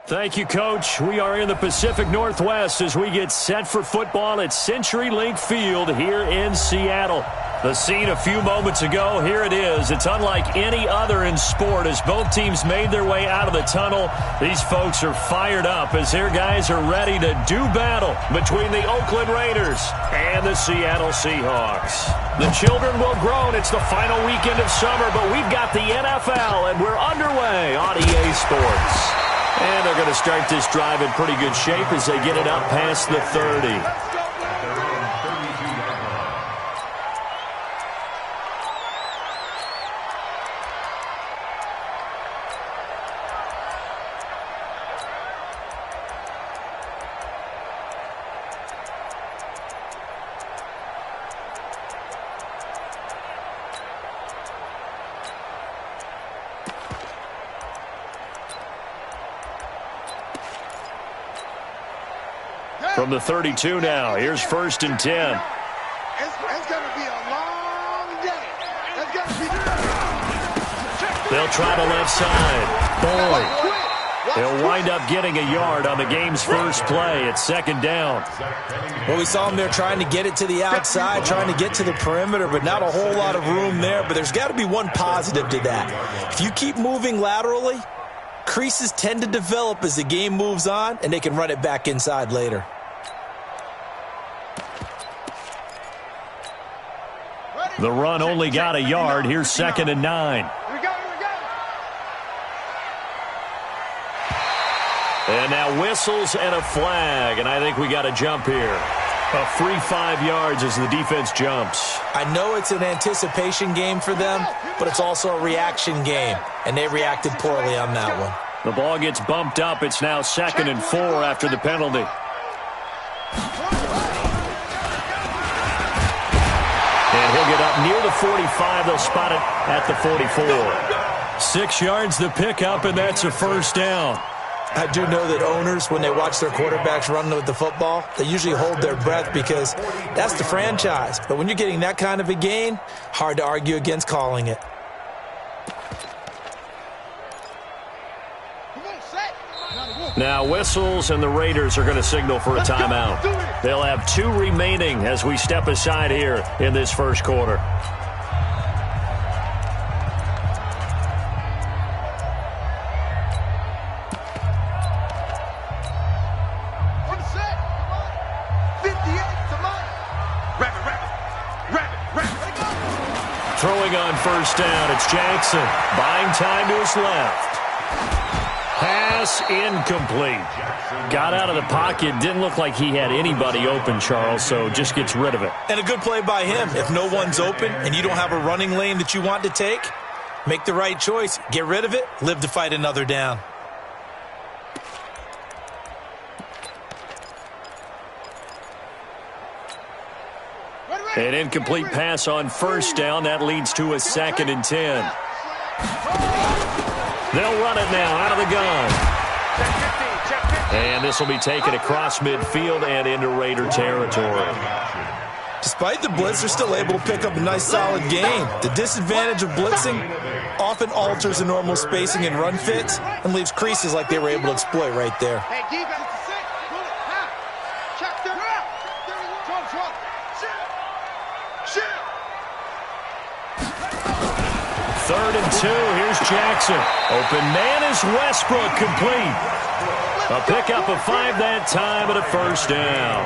Thank you, Coach. We are in the Pacific Northwest as we get set for football at CenturyLink Field here in Seattle. The scene a few moments ago, here it is. It's unlike any other in sport as both teams made their way out of the tunnel. These folks are fired up as their guys are ready to do battle between the Oakland Raiders and the Seattle Seahawks. The children will groan. It's the final weekend of summer, but we've got the NFL, and we're underway on EA Sports. And they're going to start this drive in pretty good shape as they get it up past the 30. From the 32 now, here's 1st and 10. It's going to be a long day. It's going to be... They'll try the left side. Boy, they'll wind up getting a yard on the game's first play at 2nd down. Well, we saw them there trying to get it to the outside, trying to get to the perimeter, but not a whole lot of room there. But there's got to be one positive to that. If you keep moving laterally, creases tend to develop as the game moves on, and they can run it back inside later. The run only got a yard. Here's 2nd and 9. And now whistles and a flag, and I think we got a jump here. A free 5 yards as the defense jumps. I know it's an anticipation game for them, but it's also a reaction game, and they reacted poorly on that one. The ball gets bumped up. It's now 2nd and 4 after the penalty. And he'll get up near the 45. They'll spot it at the 44. 6 yards the pickup, and that's a 1st down. I do know that owners, when they watch their quarterbacks run with the football, they usually hold their breath because that's the franchise. But when you're getting that kind of a gain, hard to argue against calling it. Now whistles, and the Raiders are going to signal for a timeout. They'll have 2 remaining as we step aside here in this first quarter. Throwing on 1st down, it's Jackson. Buying time to his left. Pass incomplete. Got out of the pocket. Didn't look like he had anybody open, Charles, so just gets rid of it. And a good play by him. If no one's open and you don't have a running lane that you want to take, make the right choice. Get rid of it. Live to fight another down. An incomplete pass on 1st down. That leads to a 2nd and 10. They'll run it now out of the gun. And this will be taken across midfield and into Raider territory. Despite the blitz, they're still able to pick up a nice solid gain. The disadvantage of blitzing often alters the normal spacing and run fits and leaves creases like they were able to exploit right there. 3rd and 2. Here's Jackson. Open man is Westbrook, complete. A pickup of 5 that time and a 1st down.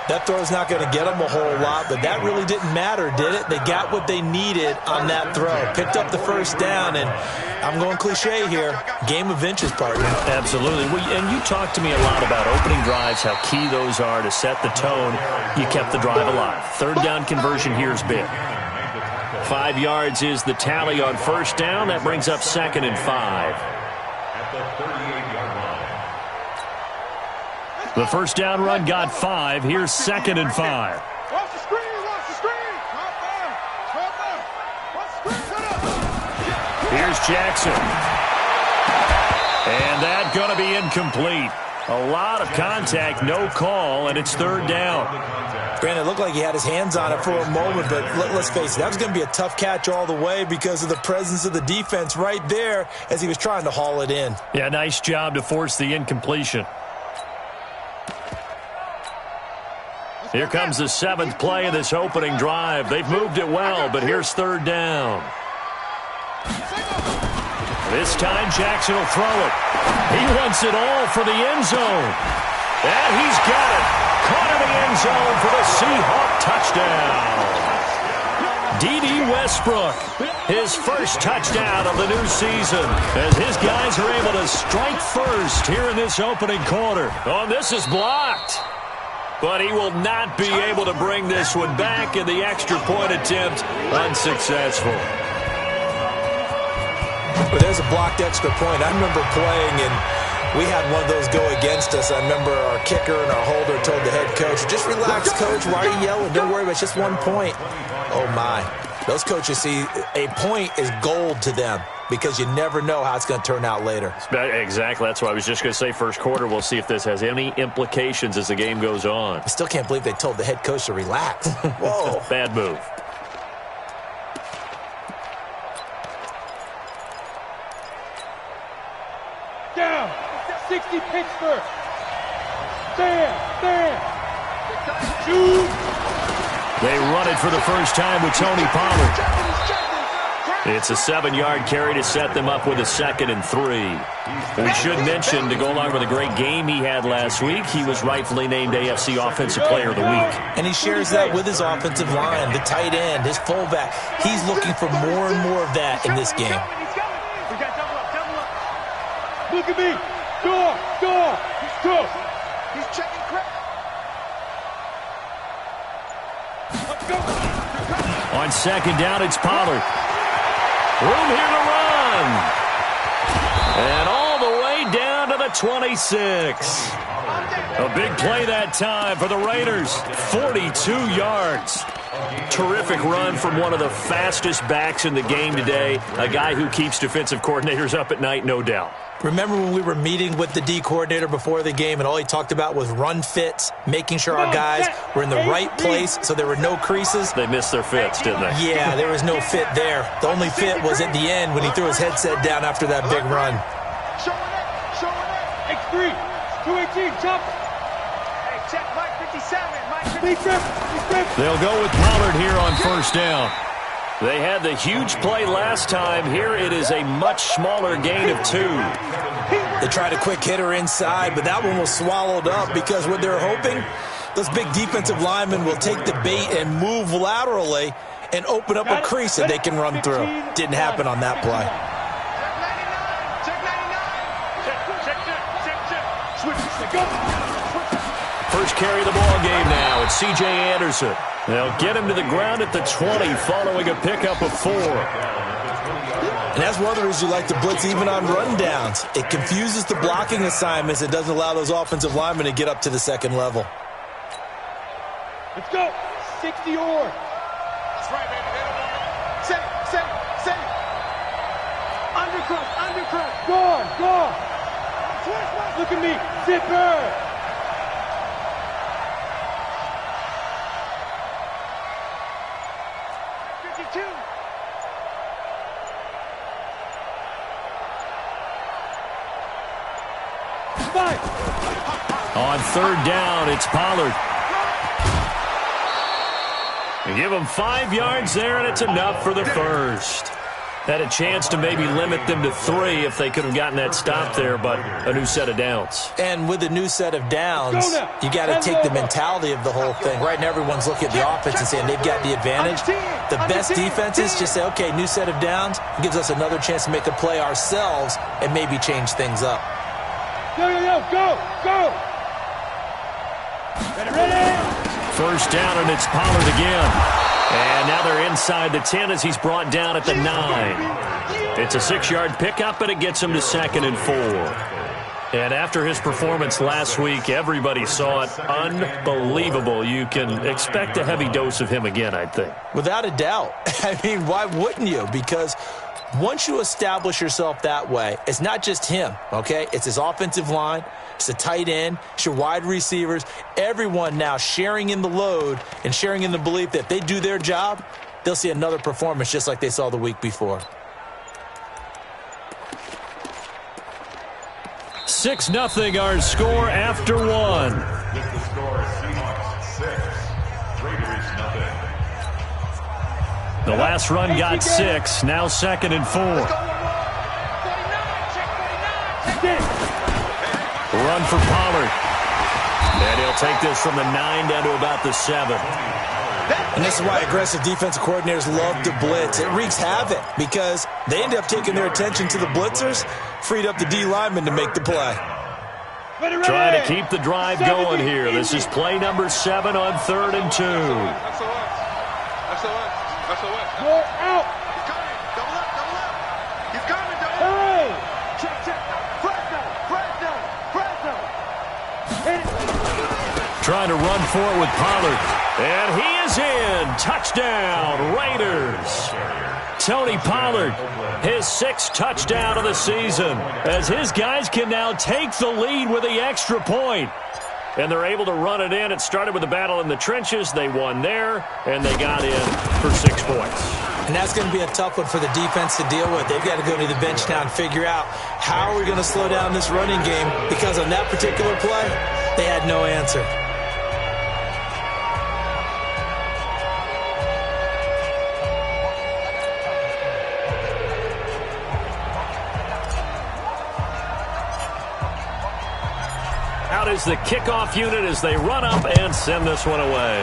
That throw's not going to get them a whole lot, but that really didn't matter, did it? They got what they needed on that throw. Picked up the 1st down, and I'm going cliche here. Game of inches, partner. Absolutely. And you talked to me a lot about opening drives, how key those are to set the tone. You kept the drive alive. 3rd down conversion here is big. 5 yards is the tally on 1st down. That brings up 2nd and 5. The 1st down run got 5. Here's 2nd and 5. Here's Jackson. And that's going to be incomplete. A lot of contact, no call, and it's third down. Granted, it looked like he had his hands on it for a moment, but let's face it, that was going to be a tough catch all the way because of the presence of the defense right there as he was trying to haul it in. Yeah, nice job to force the incompletion. Here comes the seventh play of this opening drive. They've moved it well, but here's third down. This time Jackson will throw it. He wants it all for the end zone. And he's got it. Caught in the end zone for the Seahawk touchdown. D.D. Westbrook, his first touchdown of the new season, as his guys are able to strike first here in this opening quarter. Oh, this is blocked. But he will not be able to bring this one back, and the extra point attempt unsuccessful. But there's a blocked extra point. I remember playing, and we had one of those go against us. I remember our kicker and our holder told the head coach, just relax, coach. Why are you yelling? Don't worry about it. It's just 1 point. Oh, my. Those coaches see a point is gold to them because you never know how it's going to turn out later. Exactly. That's what I was just going to say. First quarter, we'll see if this has any implications as the game goes on. I still can't believe they told the head coach to relax. Whoa. Bad move. Down. 60 Pittsburgh. Stand. Shoot. They run it for the first time with Tony Pollard. It's a 7-yard carry to set them up with a 2nd and 3. We should mention, to go along with a great game he had last week, he was rightfully named AFC Offensive Player of the Week. And he shares that with his offensive line, the tight end, his fullback. He's looking for more and more of that in this game. Look at me. Door. He's good. He's checking credit. On second down, it's Pollard. Room here to run. And all the way down to the 26. A big play that time for the Raiders. 42 yards. Terrific run from one of the fastest backs in the game today. A guy who keeps defensive coordinators up at night, no doubt. Remember when we were meeting with the D coordinator before the game and all he talked about was run fits, making sure our guys were in the right place so there were no creases? They missed their fits, didn't they? Yeah, there was no fit there. The only fit was at the end when he threw his headset down after that big run. X3, 218, chop. Hey, check Mike 57. They'll go with Pollard here on first down. They had the huge play last time. Here it is a much smaller gain of 2. They tried a quick hitter inside, but that one was swallowed up because what they're hoping, those big defensive linemen will take the bait and move laterally and open up a crease that they can run through. Didn't happen on that play. First carry of the ball game now. It's C.J. Anderson. They'll get him to the ground at the 20 following a pickup of 4. And that's one of the reasons you like to blitz even on rundowns. It confuses the blocking assignments. It doesn't allow those offensive linemen to get up to the second level. Let's go. 60 or. That's right, baby. Set it. Undercut. Gone. Look at me. Zipper. On third down, it's Pollard. They give him 5 yards there, and it's enough for the first. Had a chance to maybe limit them to 3 if they could have gotten that stop there, but a new set of downs. And with a new set of downs, you got to take the mentality of the whole thing. Right now, everyone's looking at the offense and saying they've got the advantage. The best defenses just say, okay, new set of downs. It gives us another chance to make a play ourselves and maybe change things up. Go. Ready. First down, and it's Pollard again. And now they're inside the 10 as he's brought down at the 9. It's a 6-yard pickup, but it gets him to 2nd and 4. And after his performance last week, everybody saw it. Unbelievable. You can expect a heavy dose of him again, I think. Without a doubt. I mean, why wouldn't you? Because Once you establish yourself that way, it's not just him, okay? It's his offensive line, it's the tight end, it's your wide receivers, everyone now sharing in the load and sharing in the belief that if they do their job, they'll see another performance just like they saw the week before. 6-0 our score after one. The score is Seahawks 6, Raiders 0. The last run got 6, now 2nd and 4. Run for Pollard. And he'll take this from the 9 down to about the 7. And this is why aggressive defensive coordinators love to blitz. It wreaks havoc because they end up taking their attention to the blitzers, freed up the D lineman to make the play. Trying to keep the drive going here. This is play number 7 on 3rd and 2. Go out. He's coming. Double up, double up. He's coming, double up. Hey. Check, check. Fresno. Trying to run for it with Pollard. And he is in. Touchdown, Raiders. Tony Pollard, his 6th touchdown of the season, as his guys can now take the lead with the extra point. And they're able to run it in. It started with a battle in the trenches. They won there, and they got in for 6 points. And that's going to be a tough one for the defense to deal with. They've got to go to the bench now and figure out how are we going to slow down this running game, because on that particular play, they had no answer. Out is the kickoff unit as they run up and send this one away.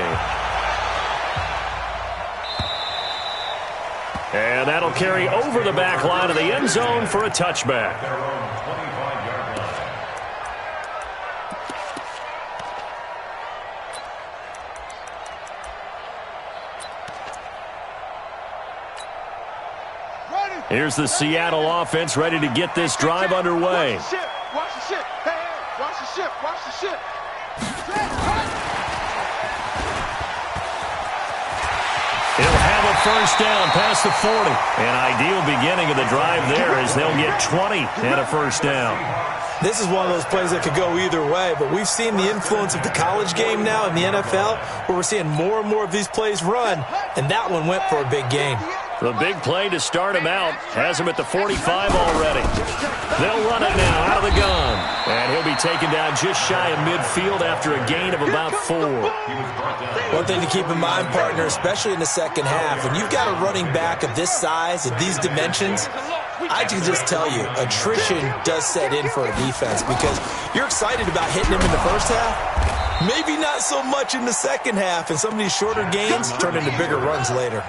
And that'll carry over the back line of the end zone for a touchback. Here's the Seattle offense ready to get this drive underway. Watch the ship. Hey, watch the ship. Watch the ship. He'll have a first down past the 40. An ideal beginning of the drive there as they'll get 20 and a first down. This is one of those plays that could go either way, but we've seen the influence of the college game now in the NFL, where we're seeing more and more of these plays run, and that one went for a big gain. The big play to start him out has him at the 45 already. They'll run it now out of the gun. And he'll be taken down just shy of midfield after a gain of about 4. One thing to keep in mind, partner, especially in the second half, when you've got a running back of this size, of these dimensions, I can just tell you, attrition does set in for a defense, because you're excited about hitting him in the first half, maybe not so much in the second half, and some of these shorter gains turn into bigger runs later.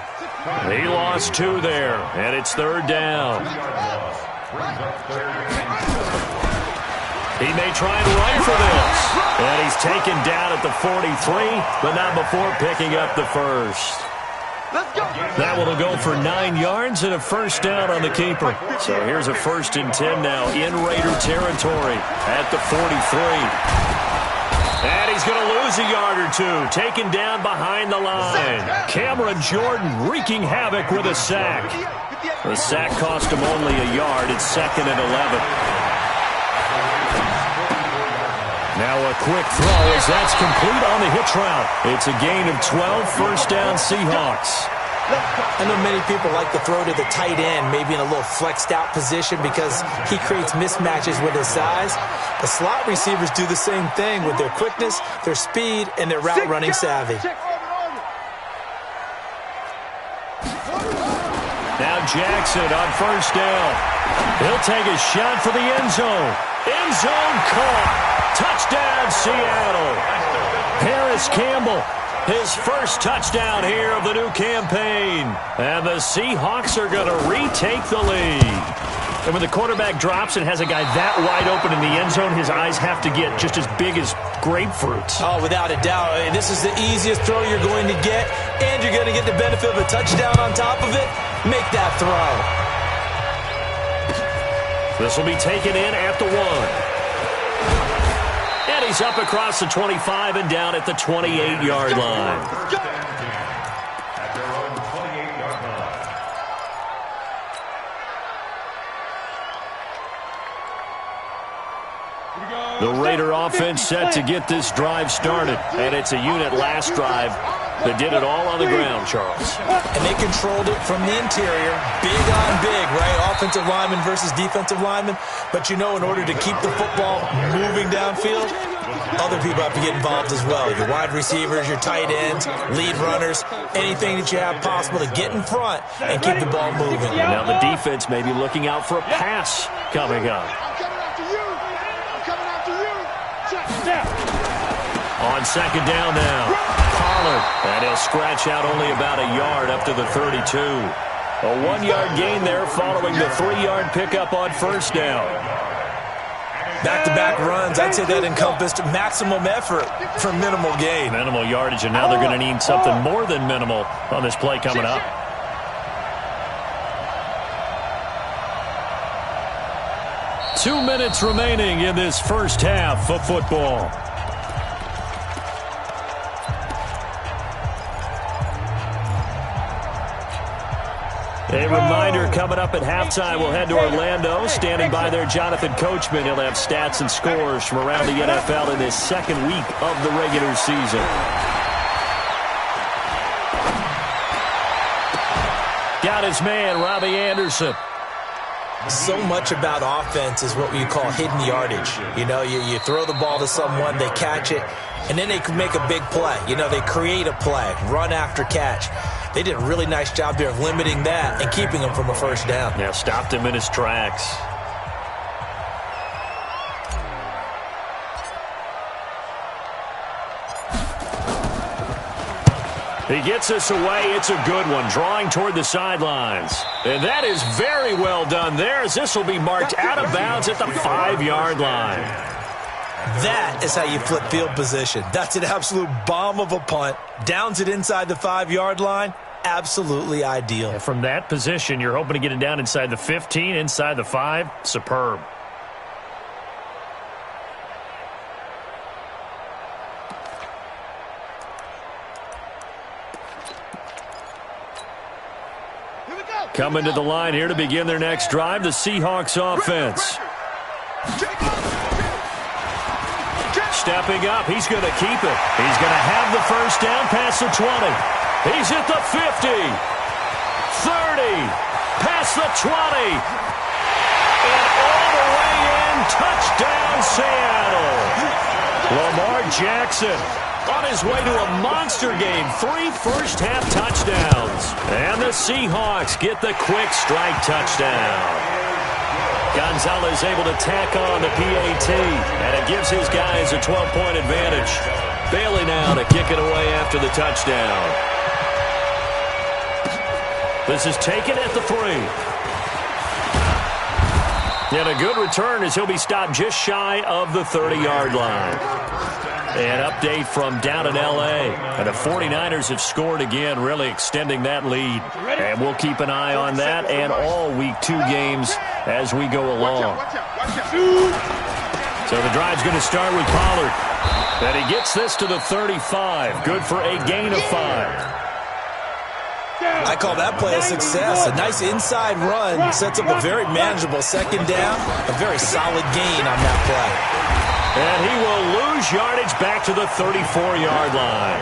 He lost 2 there, and it's 3rd down. He may try and run for this. And he's taken down at the 43, but not before picking up the first. That will go for 9 yards and a first down on the keeper. So here's a 1st and 10 now in Raider territory at the 43. And he's going to lose a yard or 2, taken down behind the line. Cameron Jordan wreaking havoc with a sack. The sack cost him only a yard. It's 2nd and 11. Now a quick throw as that's complete on the hitch route. It's a gain of 12, first down Seahawks. I know many people like to throw to the tight end, maybe in a little flexed out position because he creates mismatches with his size. The slot receivers do the same thing with their quickness, their speed, and their route running savvy. Now Jackson on first down. He'll take a shot for the end zone. End zone caught. Touchdown, Seattle. Harris Campbell, his first touchdown here of the new campaign. And the Seahawks are going to retake the lead. And when the quarterback drops and has a guy that wide open in the end zone, his eyes have to get just as big as grapefruits. Oh, without a doubt. I mean, this is the easiest throw you're going to get, and you're going to get the benefit of a touchdown on top of it. Make that throw. This will be taken in at the 1. And he's up across the 25 and down at the 28-yard line. The Raider offense set to get this drive started. And it's a unit last drive that did it all on the ground, Charles. And they controlled it from the interior. Big on big, right? Offensive lineman versus defensive lineman. But you know, in order to keep the football moving downfield, other people have to get involved as well. Your wide receivers, your tight ends, lead runners, anything that you have possible to get in front and keep the ball moving. And now the defense may be looking out for a pass coming up. On second down now, Pollard, and he'll scratch out only about a yard up to the 32. A 1-yard gain there following the 3-yard pickup on first down. Back-to-back runs, I'd say that encompassed maximum effort for minimal gain. Minimal yardage, and now they're going to need something more than minimal on this play coming up. Two minutes remaining in this first half of football. A reminder coming up at halftime, we'll head to Orlando. Standing by there, Jonathan Coachman. He'll have stats and scores from around the NFL in his second week of the regular season. Got his man, Robbie Anderson. So much about offense is what you call hidden yardage. You know, you throw the ball to someone, they catch it, and then they can make a big play. You know, they create a play, run after catch. They did a really nice job there of limiting that and keeping him from a first down. Yeah, stopped him in his tracks. He gets us away. It's a good one, drawing toward the sidelines. And that is very well done there, as this will be marked out of bounds at the 5-yard line. That is how you flip field position. That's an absolute bomb of a punt. Downs it inside the 5-yard line. Absolutely ideal. And from that position, you're hoping to get it down inside the 15, inside the 5. Superb. Coming to the line here to begin their next drive, the Seahawks offense. Stepping up, he's going to keep it. He's going to have the first down past the 20. He's at the 50, 30, past the 20, and all the way in, touchdown Seattle. Lamar Jackson on his way to a monster game, 3 first-half touchdowns. And the Seahawks get the quick strike touchdown. Gonzalez able to tack on the PAT, and it gives his guys a 12-point advantage. Bailey now to kick it away after the touchdown. This is taken at the 3. And a good return as he'll be stopped just shy of the 30-yard line. An update from down in L.A. And the 49ers have scored again, really extending that lead. And we'll keep an eye on that and all Week 2 games as we go along. So the drive's going to start with Pollard. And he gets this to the 35. Good for a gain of 5. I call that play a success. A nice inside run sets up a very manageable second down. A very solid gain on that play. And he will lose yardage back to the 34-yard line.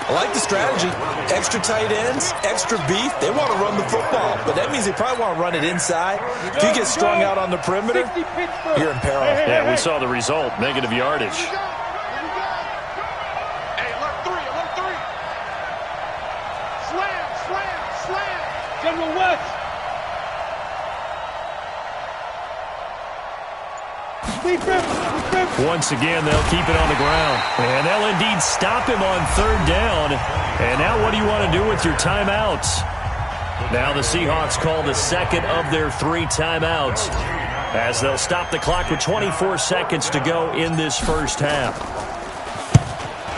I like the strategy. Extra tight ends, extra beef. They want to run the football, but that means they probably want to run it inside. If you get strung out on the perimeter, you're in peril. Yeah, we saw the result, negative yardage. General West. Once again, they'll keep it on the ground. And they'll indeed stop him on third down. And now what do you want to do with your timeouts? Now the Seahawks call the second of their 3 timeouts as they'll stop the clock with 24 seconds to go in this first half.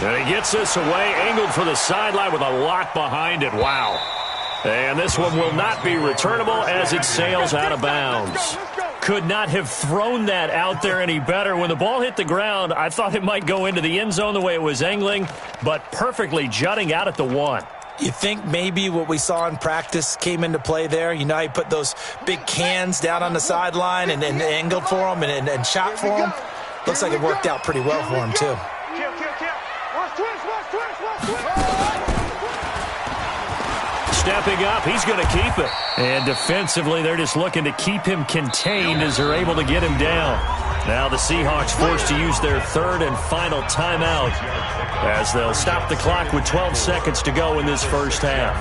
And he gets this away, angled for the sideline with a lock behind it. Wow. And this one will not be returnable as it sails out of bounds. Could not have thrown that out there any better. When the ball hit the ground, I thought it might go into the end zone the way it was angling, but perfectly jutting out at the 1. You think maybe what we saw in practice came into play there? You know, he put those big cans down on the sideline and angled for them and shot for them. Looks like it worked out pretty well for him, too. Kill. Watch twist. Stepping up, he's going to keep it. And defensively, they're just looking to keep him contained as they're able to get him down. Now the Seahawks forced to use their third and final timeout as they'll stop the clock with 12 seconds to go in this first half.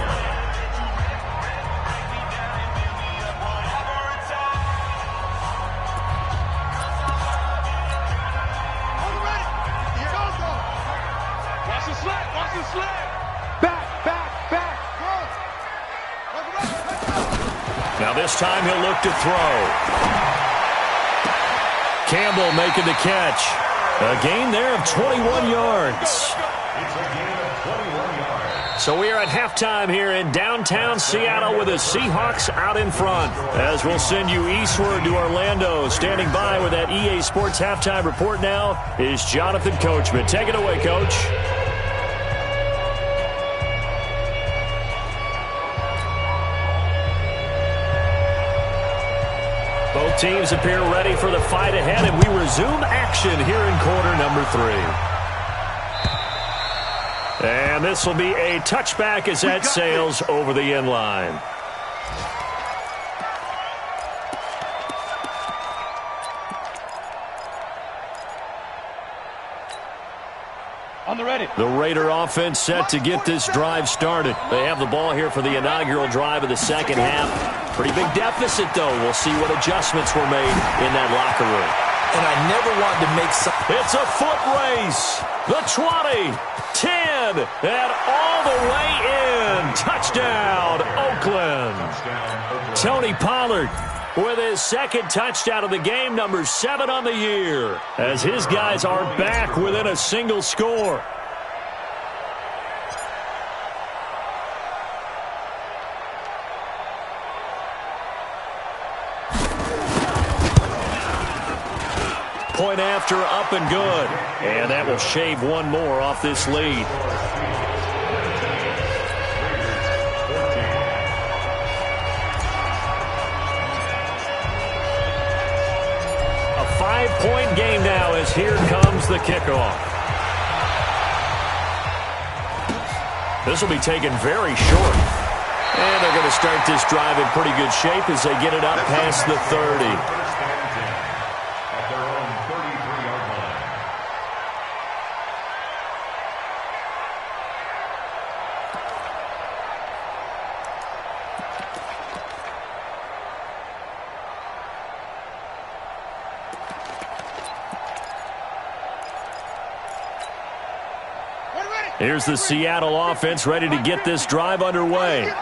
Now this time he'll look to throw. Campbell making the catch. A gain there of 21 yards. It's a gain of 21 yards. So we are at halftime here in downtown Seattle with the Seahawks out in front. As we'll send you eastward to Orlando. Standing by with that EA Sports halftime report now is Jonathan Coachman. Take it away, Coach. Both teams appear ready for the fight ahead, and we resume action here in quarter number 3. And this will be a touchback as that sails over the end line. On the ready. The Raider offense set to get this drive started. They have the ball here for the inaugural drive of the second half. Pretty big deficit, though. We'll see what adjustments were made in that locker room. And I never wanted to make some... It's a foot race. The 20, 10, and all the way in. Touchdown, Oakland. Tony Pollard with his second touchdown of the game, number 7 on the year, as his guys are back within a single score. Point after, up and good. And that will shave one more off this lead. A 5-point game now as here comes the kickoff. This will be taken very short. And they're going to start this drive in pretty good shape as they get it up past the 30. Here's the Seattle offense ready to get this drive underway. And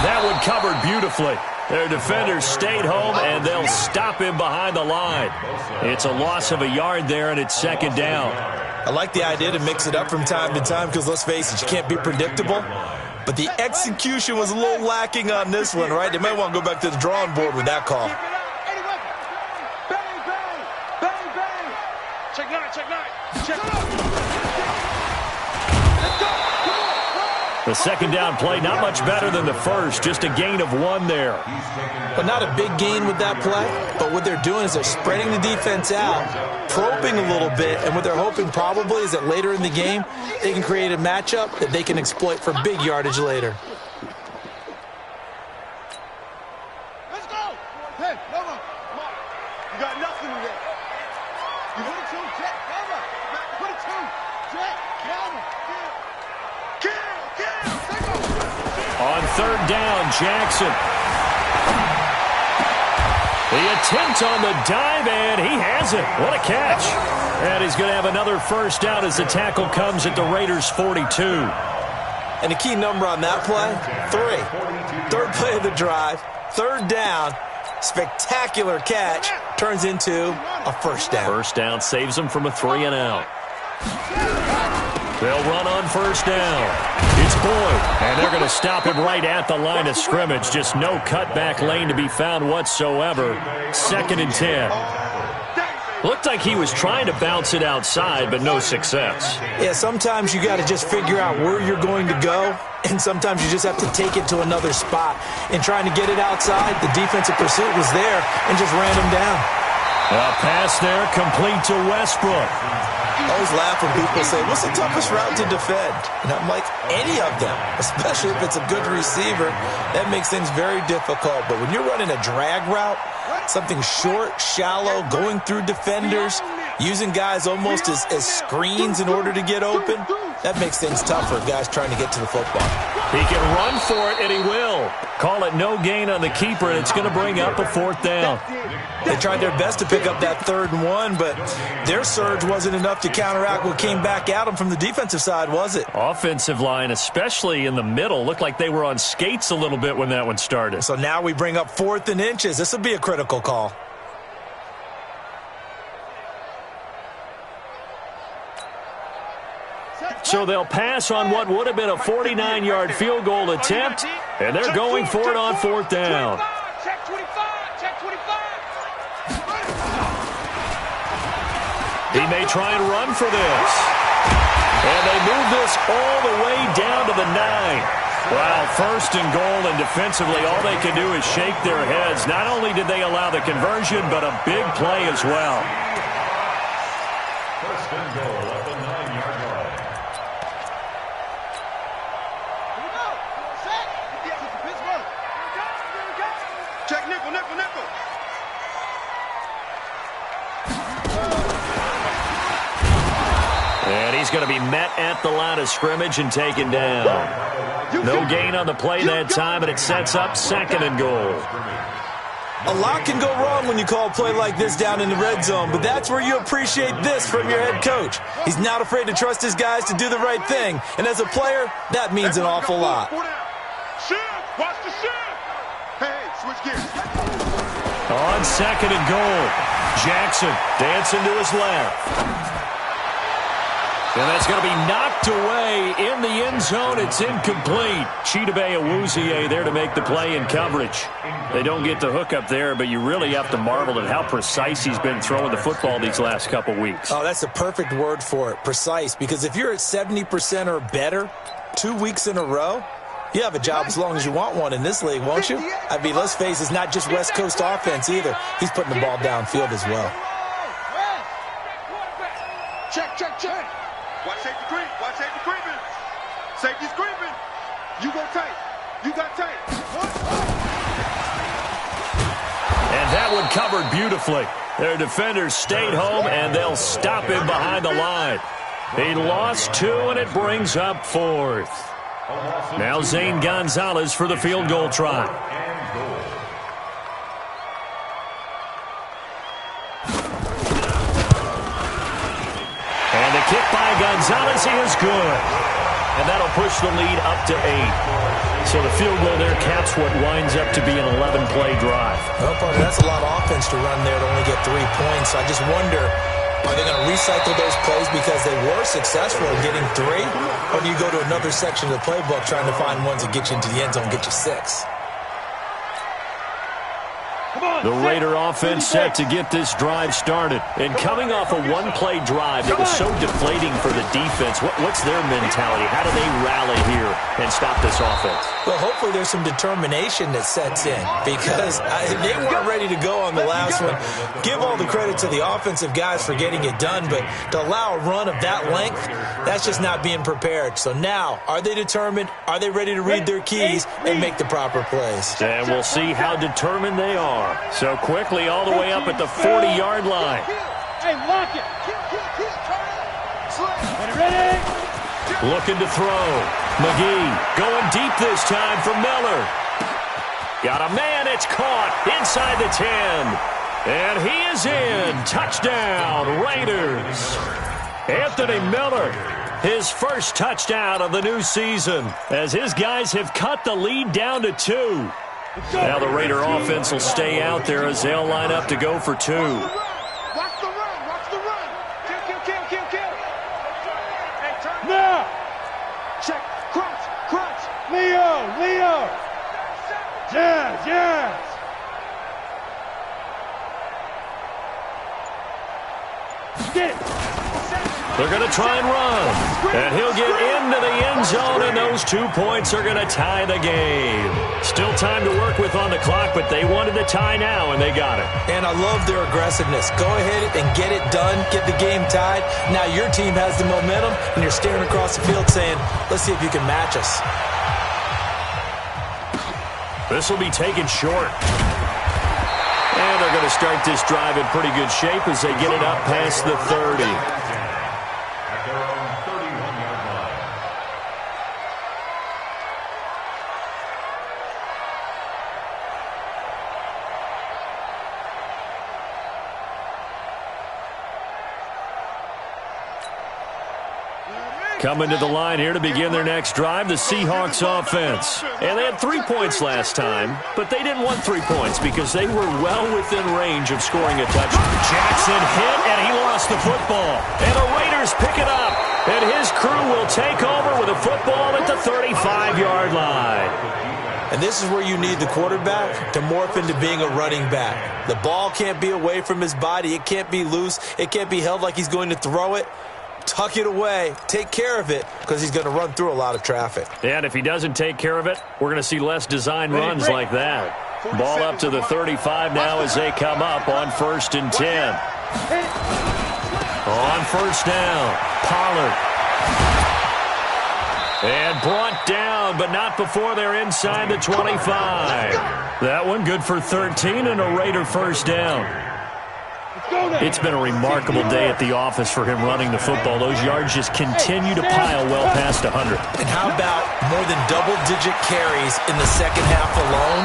that one covered beautifully. Their defenders stayed home, and they'll stop him behind the line. It's a loss of a yard there, and it's second down. I like the idea to mix it up from time to time because, let's face it, you can't be predictable. But the execution was a little lacking on this one, right? They might want to go back to the drawing board with that call. The second down play, not much better than the first, just a gain of 1 there. But not a big gain with that play. But what they're doing is they're spreading the defense out, probing a little bit, and what they're hoping probably is that later in the game, they can create a matchup that they can exploit for big yardage later. Let's go! Hey, come on. You got nothing to get. You put it 2, Jet, cover. Put it 2, Jet, cover. On third down, Jackson. The attempt on the dive, and he has it. What a catch. And he's going to have another first down as the tackle comes at the Raiders' 42. And the key number on that play, 3. Third play of the drive, third down, spectacular catch, turns into a first down. First down saves them from a 3 and out. They'll run on first down. It's Boyd, and they're going to stop him right at the line of scrimmage. Just no cutback lane to be found whatsoever. 2nd and 10. Looked like he was trying to bounce it outside, but no success. Yeah, sometimes you got to just figure out where you're going to go, and sometimes you just have to take it to another spot. And trying to get it outside, the defensive pursuit was there and just ran him down. A pass there, complete to Westbrook. I always laugh when people say, what's the toughest route to defend? And I'm like, any of them, especially if it's a good receiver. That makes things very difficult. But when you're running a drag route, something short, shallow, going through defenders, using guys almost as screens in order to get open, that makes things tough for guys trying to get to the football. He can run for it, and he will. Call it no gain on the keeper, and it's going to bring up a 4th down. They tried their best to pick up that 3rd and 1, but their surge wasn't enough to counteract what came back at them from the defensive side, was it? Offensive line, especially in the middle, looked like they were on skates a little bit when that one started. So now we bring up 4th and inches. This will be a critical call. So they'll pass on what would have been a 49-yard field goal attempt, and they're going for it on 4th down. Check 25. Check 25. He may try and run for this. And they move this all the way down to the 9. Wow, 1st and goal, and defensively all they can do is shake their heads. Not only did they allow the conversion, but a big play as well. 1st and goal at the 9-yard line. Here we go. Set. Pittsburgh. Check nickel, nickel, nickel. And he's going to be met at the line of scrimmage and taken down. No gain on the play that time, and it sets up 2nd and goal. A lot can go wrong when you call a play like this down in the red zone, but that's where you appreciate this from your head coach. He's not afraid to trust his guys to do the right thing, and as a player, that means an awful lot. Shift. Watch the shift. Hey, switch gears. On 2nd and goal, Jackson dancing to his left. And that's going to be knocked away in the end zone. It's incomplete. Chidobe Awuzie there to make the play in coverage. They don't get the hook up there, but you really have to marvel at how precise he's been throwing the football these last couple weeks. Oh, that's a perfect word for it, precise, because if you're at 70% or better 2 weeks in a row, you have a job as long as you want one in this league, won't you? I mean, let's face it, it's not just West Coast offense either. He's putting the ball downfield as well. Check, check, check. Watch safety creep. Watch safety creeping. Safety's creeping. You go tight. You got tight. And that one covered beautifully. Their defenders stayed home, and they'll stop him behind the line. He lost 2, and it brings up 4th. Now Zane Gonzalez for the field goal try. And the kick by Gonzalez is good. And that'll push the lead up to 8. So the field goal there caps what winds up to be an 11-play drive. Well, partner, that's a lot of offense to run there to only get 3 points. I just wonder, are they going to recycle those plays because they were successful in getting 3? Or do you go to another section of the playbook trying to find ones that get you into the end zone and get you 6? The Raider offense set to get this drive started. And coming off a one-play drive that was so deflating for the defense, what's their mentality? How do they rally here and stop this offense? Well, hopefully there's some determination that sets in because they weren't ready to go on the last one. Give all the credit to the offensive guys for getting it done, but to allow a run of that length, that's just not being prepared. So now, are they determined? Are they ready to read their keys and make the proper plays? And we'll see how determined they are. So quickly all the way up at the 40-yard line. Hey, lock it. Ready? Looking to throw. McGee going deep this time for Miller. Got a man, it's caught inside the 10. And he is in. Touchdown, Raiders. Anthony Miller, his first touchdown of the new season, as his guys have cut the lead down to 2. Now the Raider offense will stay out there as they'll line up to go for 2. Watch the run. Watch the run. Kill. Hey, turn. Now. Check. Crunch. Leo. Jazz. They're going to try and run. And he'll get into the end zone, and those 2 points are going to tie the game. Still time to work with on the clock, but they wanted the tie now, and they got it. And I love their aggressiveness. Go ahead and get it done. Get the game tied. Now your team has the momentum, and you're staring across the field saying, let's see if you can match us. This will be taken short. And they're going to start this drive in pretty good shape as they get it up past the 30. At their own 31-yard line. Coming to the line here to begin their next drive, the Seahawks offense. And they had 3 points last time, but they didn't want 3 points because they were well within range of scoring a touchdown. Jackson hit, and he lost the football. And the Raiders pick it up, and his crew will take over with a football at the 35-yard line. And this is where you need the quarterback to morph into being a running back. The ball can't be away from his body. It can't be loose. It can't be held like he's going to throw it. Tuck it away. Take care of it because he's going to run through a lot of traffic. And if he doesn't take care of it, we're going to see less design runs like that. Ball up to the 35 now as they come up on 1st and 10. On first down, Pollard. And brought down, but not before they're inside the 25. That one good for 13 and a Raider first down. It's been a remarkable day at the office for him running the football. Those yards just continue to pile well past 100. And how about more than double-digit carries in the second half alone?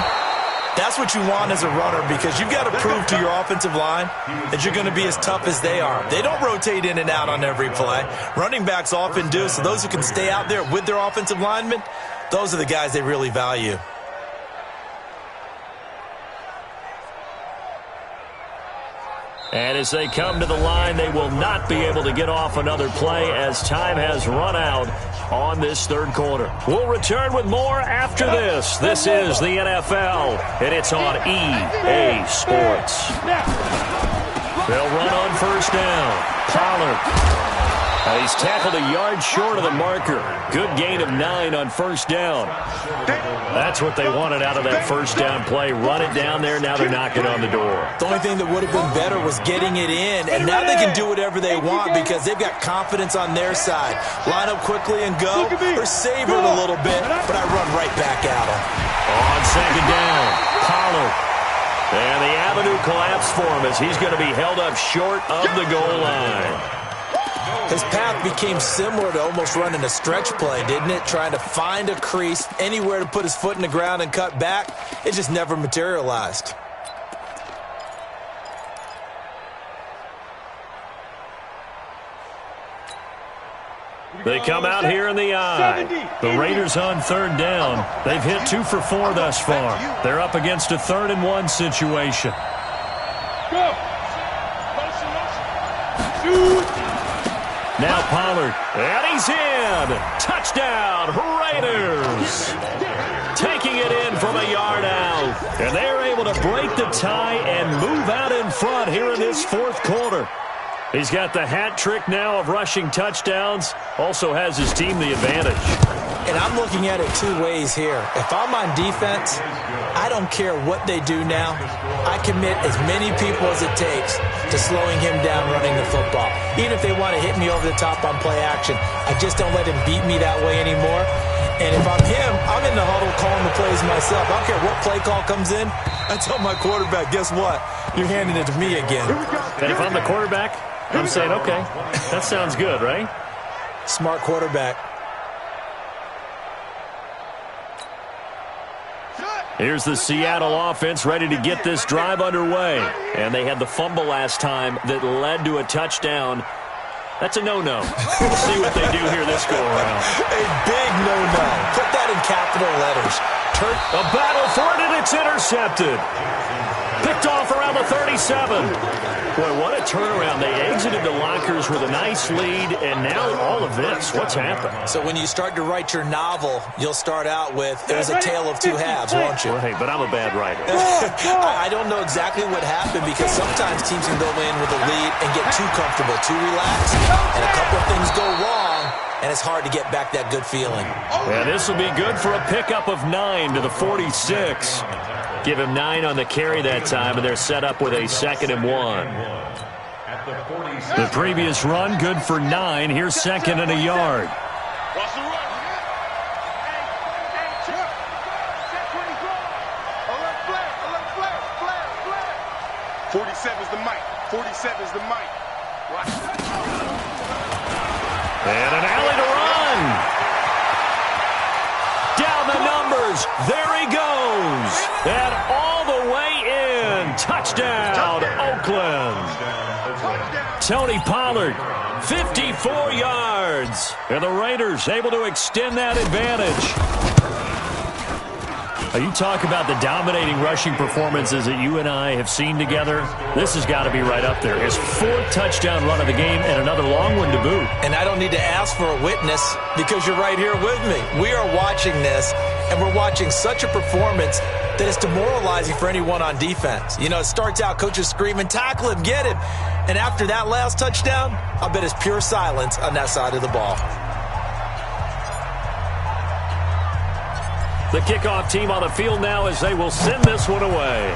That's what you want as a runner because you've got to prove to your offensive line that you're going to be as tough as they are. They don't rotate in and out on every play. Running backs often do, so those who can stay out there with their offensive linemen, those are the guys they really value. And as they come to the line, they will not be able to get off another play as time has run out on this third quarter. We'll return with more after this. This is the NFL, and it's on EA Sports. They'll run on first down. Pollard. He's tackled a yard short of the marker. Good gain of 9 on first down. That's what they wanted out of that first down play. Run it down there. Now they're knocking on the door. The only thing that would have been better was getting it in. And now they can do whatever they want because they've got confidence on their side. Line up quickly and go. Or save it a little bit, but I run right back at them. On second down, Pollard. And the avenue collapsed for him as he's going to be held up short of the goal line. His path became similar to almost running a stretch play, didn't it? Trying to find a crease, anywhere to put his foot in the ground and cut back. It just never materialized. They come out here in the eye. The Raiders on third down. They've hit 2 for 4 thus far. They're up against a 3rd and 1 situation. Go. Shoot. Now Pollard, and he's in. Touchdown, Raiders. Taking it in from a yard out. And they're able to break the tie and move out in front here in this fourth quarter. He's got the hat trick now of rushing touchdowns. Also has his team the advantage. And I'm looking at it 2 ways here. If I'm on defense, I don't care what they do now. I commit as many people as it takes to slowing him down running the football. Even if they want to hit me over the top on play action, I just don't let him beat me that way anymore. And if I'm him, I'm in the huddle calling the plays myself. I don't care what play call comes in. I tell my quarterback, guess what? You're handing it to me again. And if I'm the quarterback, I'm saying, okay, that sounds good, right? Smart quarterback. Here's the Seattle offense ready to get this drive underway. And they had the fumble last time that led to a touchdown. That's a no-no. We'll see what they do here this go-around. A big no-no. Put that in capital letters. A battle for it, and it's intercepted. Picked off around the the 37. Boy, what a turnaround. They exited the lockers with a nice lead, and now all of this. What's happened? So when you start to write your novel, you'll start out with, there's a tale of two halves, won't you? Well, hey, but I'm a bad writer. I don't know exactly what happened because sometimes teams can go in with a lead and get too comfortable, too relaxed, and a couple of things go wrong, and it's hard to get back that good feeling. And this will be good for a pickup of 9 to the 46. Give him 9 on the carry that time, and they're set up with a 2nd and 1. The previous run, good for 9. Here's 2nd and a yard. Watch the run. 47's the mic. 47's the mic. And an alley to run. Down the numbers. There he goes. And all the way in. Touchdown, Oakland. Tony Pollard, 54 yards. And the Raiders able to extend that advantage. You talk about the dominating rushing performances that you and I have seen together. This has got to be right up there. His 4th touchdown run of the game and another long one to boot. And I don't need to ask for a witness because you're right here with me. We are watching this, and we're watching such a performance that it's demoralizing for anyone on defense. You know, it starts out, coaches screaming, tackle him, get him. And after that last touchdown, I'll bet it's pure silence on that side of the ball. The kickoff team on the field now as they will send this one away.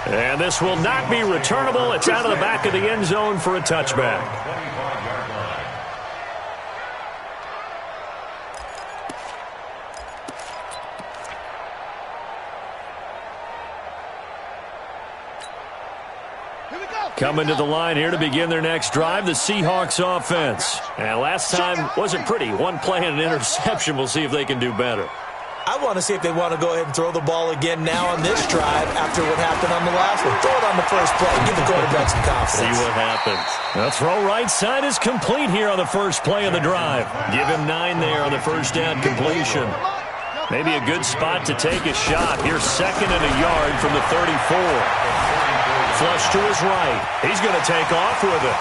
And this will not be returnable. It's out of the back of the end zone for a touchback. Coming to the line here to begin their next drive, the Seahawks offense. And last time wasn't pretty. One play and an interception. We'll see if they can do better. I want to see if they want to go ahead and throw the ball again now on this drive after what happened on the last one. Throw it on the first play. Give the quarterback some confidence. See what happens. The throw right side is complete here on the first play of the drive. Give him 9 there on the first down completion. Maybe a good spot to take a shot. Here's 2nd and a yard from the 34. Flush to his right. He's going to take off with it.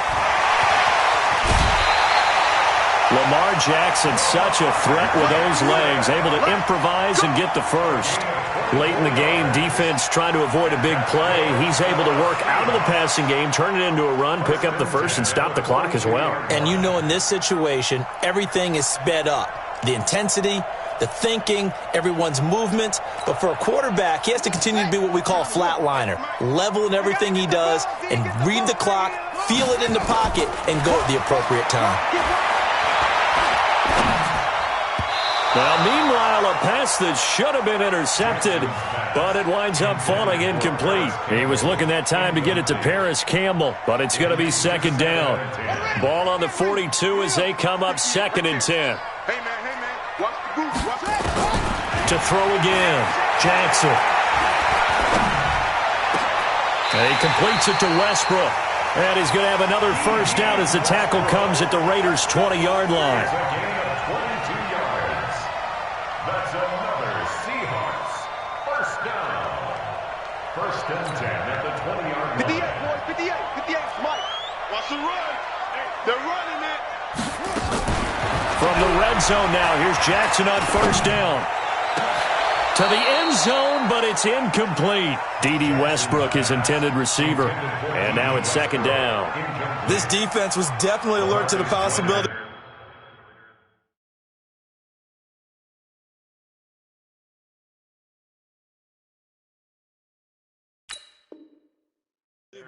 Lamar Jackson, such a threat with those legs, able to improvise and get the first. Late in the game, defense trying to avoid a big play. He's able to work out of the passing game, turn it into a run, pick up the first, and stop the clock as well. And you know in this situation, everything is sped up. The intensity, the thinking, everyone's movement. But for a quarterback, he has to continue to be what we call a flatliner. Level in everything he does and read the clock, feel it in the pocket, and go at the appropriate time. Well, meanwhile, a pass that should have been intercepted, but it winds up falling incomplete. He was looking that time to get it to Paris Campbell, but it's going to be 2nd down. Ball on the 42 as they come up 2nd and 10. Hey, man. Watch the goose. Watch it. To throw again. Jackson. And he completes it to Westbrook. And he's going to have another first down as the tackle comes at the Raiders' 20-yard line. That's another Seahawks first down. 1st and 10 at the 20-yard line. 58, boy. 58. Mike. Watch the run. They're running it. From the red zone now, here's Jackson on first down. To the end zone, but it's incomplete. D.D. Westbrook, his intended receiver. And now it's 2nd down. This defense was definitely alert to the possibility.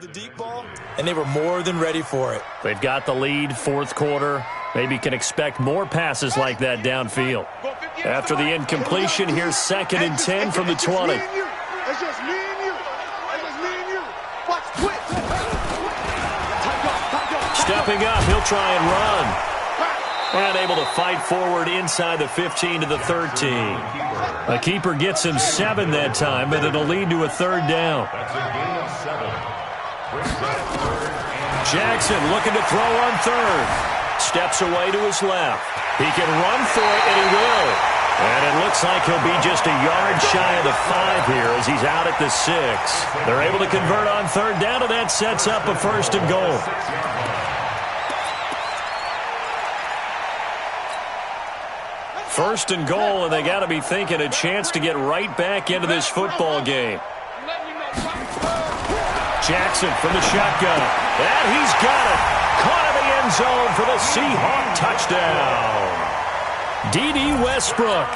The deep ball, and they were more than ready for it. They've got the lead, 4th quarter. Maybe can expect more passes like that downfield. After the incompletion, here's 2nd and 10 from the 20. It's just me and you. Watch, quit. Stepping up, he'll try and run. And able to fight forward inside the 15 to the 13. A keeper gets him 7 that time, but it'll lead to a 3rd down. Jackson looking to throw on 3rd. Steps away to his left. He can run for it, and he will. And it looks looks like he'll be just a yard shy of the 5 here as he's out at the 6. They're able to convert on third down, and that sets up a 1st and goal. First and goal, and they got to be thinking a chance to get right back into this football game. Jackson from the shotgun, and he's got it. Caught in the end zone for the Seahawk touchdown. D.D. Westbrook,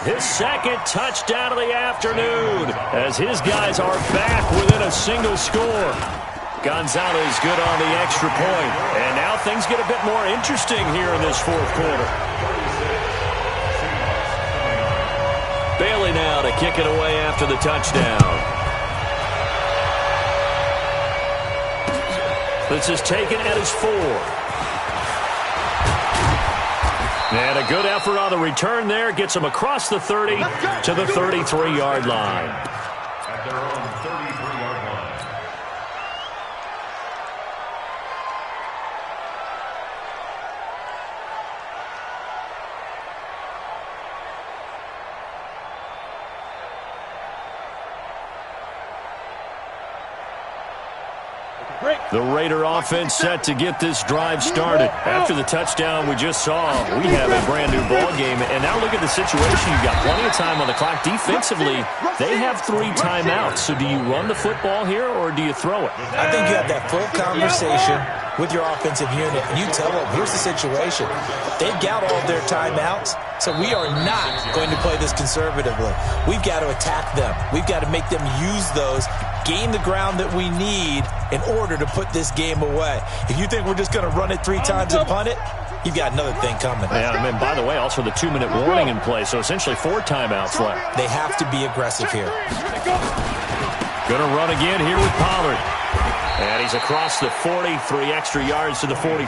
his 2nd touchdown of the afternoon, as his guys are back within a single score. Gonzalez good on the extra point, and now things get a bit more interesting here in this 4th quarter. Bailey now to kick it away after the touchdown. This is taken at his 4. And a good effort on the return there. Gets him across the 30 to the 33-yard line. At their own 33-yard line. The Raider offense set to get this drive started. After the touchdown we just saw, we have a brand new ball game. And now look at the situation. You've got plenty of time on the clock. Defensively, they have 3 timeouts. So do you run the football here or do you throw it? I think you have that full conversation with your offensive unit, and you tell them, here's the situation. They've got all their timeouts, so we are not going to play this conservatively. We've got to attack them. We've got to make them use those, gain the ground that we need in order to put this game away. If you think we're just going to run it 3 times and punt it, you've got another thing coming. Yeah, and by the way, also the 2-minute warning in play, so essentially 4 timeouts left. They have to be aggressive here. Going to run again here with Pollard. And he's across the 40, 3 extra yards to the 43.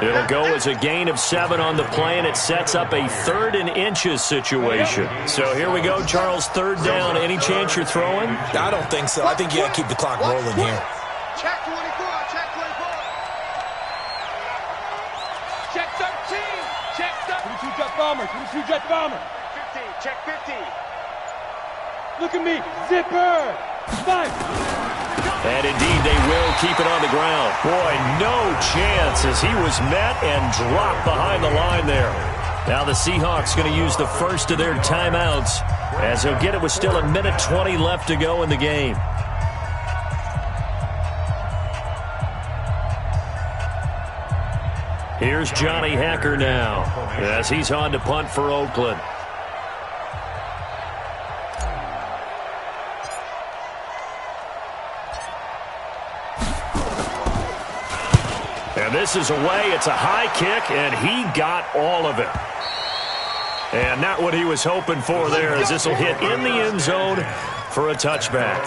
It'll go as a gain of 7 on the play, and it sets up a 3rd and inches situation. So here we go, Charles, 3rd down. Any chance you're throwing? I don't think so. I think you got to keep the clock rolling here. Check 24, check 24. Check 13, check 13. 22 jet bomber, 22 jet bomber. 15, check 15. Look at me, zipper. 5. And indeed, they will keep it on the ground. Boy, no chance as he was met and dropped behind the line there. Now the Seahawks going to use the first of their timeouts as they'll get it with still 1:20 left to go in the game. Here's Johnny Hacker now as he's on to punt for Oakland. And this is away. It's a high kick, and he got all of it. And not what he was hoping for there, as this will hit in the end zone for a touchback.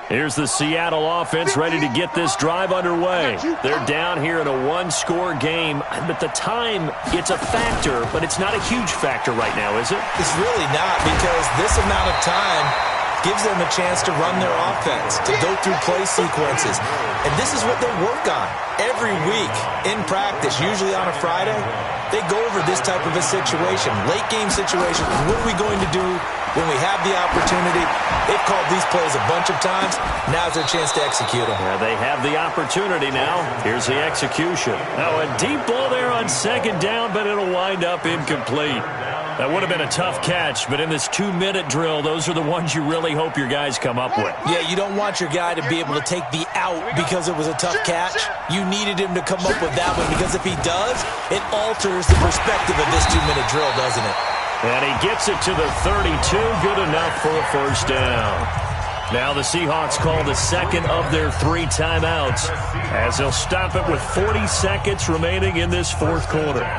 Here's the Seattle offense ready to get this drive underway. They're down here in a 1-score game, but the time, it's a factor, but it's not a huge factor right now, is it? It's really not, because this amount of time gives them a chance to run their offense, to go through play sequences. And this is what they work on every week in practice, usually on a Friday. They go over this type of a situation, late game situation. What are we going to do when we have the opportunity? They've called these plays a bunch of times. Now's their chance to execute them. Yeah, they have the opportunity now. Here's the execution. Now a deep ball there on 2nd down, but it'll wind up incomplete. That would have been a tough catch, but in this 2-minute drill, those are the ones you really hope your guys come up with. Yeah, you don't want your guy to be able to take the out because it was a tough catch. You needed him to come up with that one, because if he does, it alters the perspective of this 2-minute drill, doesn't it? And he gets it to the 32, good enough for a 1st down. Now the Seahawks call the 2nd of their 3 timeouts as they'll stop it with 40 seconds remaining in this 4th quarter.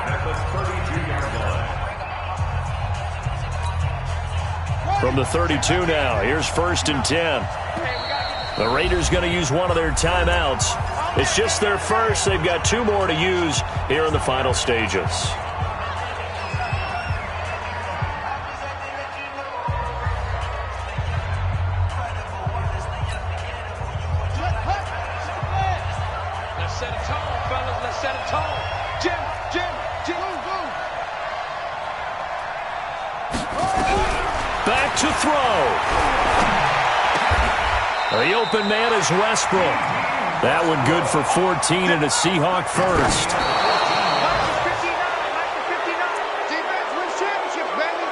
From the 32 now, here's 1st and 10. The Raiders going to use one of their timeouts. It's just their first. They've got 2 more to use here in the final stages. Let's set a tone, fellas. Let's set a tone. Jim. Back to throw. The open man is Westbrook. That one good for 14 and a Seahawk first. Defense wins championships, baby.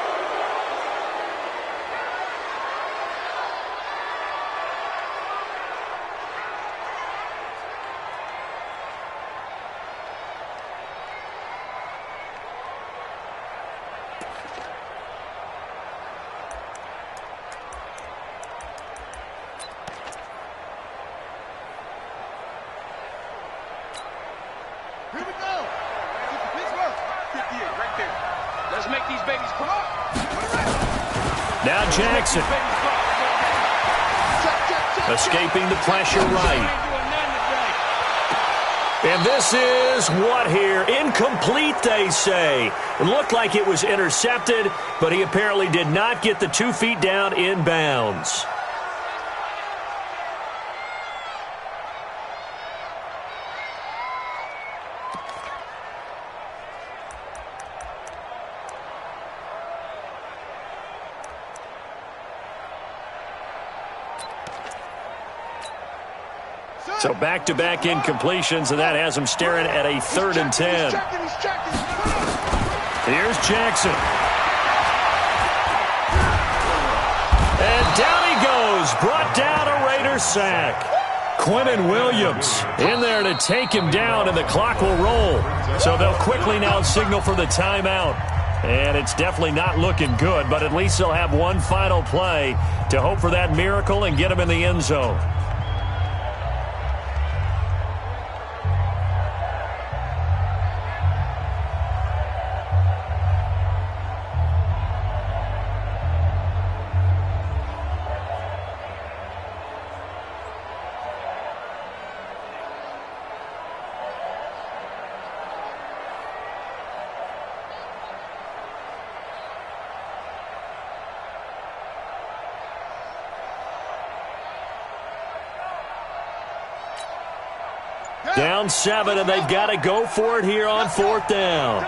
Here we go. Pittsburgh. 58 right there. Let's make these babies come on. Now Jackson. Escaping the pressure right. And this is what here? Incomplete, they say. It looked like it was intercepted, but he apparently did not get the 2 feet down in bounds. So back-to-back incompletions, and that has him staring at a 3rd and 10. Here's Jackson. And down he goes. Brought down a Raider sack. Quinnen Williams in there to take him down, and the clock will roll. So they'll quickly now signal for the timeout. And it's definitely not looking good, but at least they'll have one final play to hope for that miracle and get him in the end zone. Down 7, and they've got to go for it here on 4th down.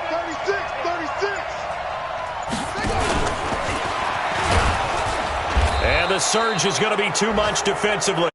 36. And the surge is going to be too much defensively.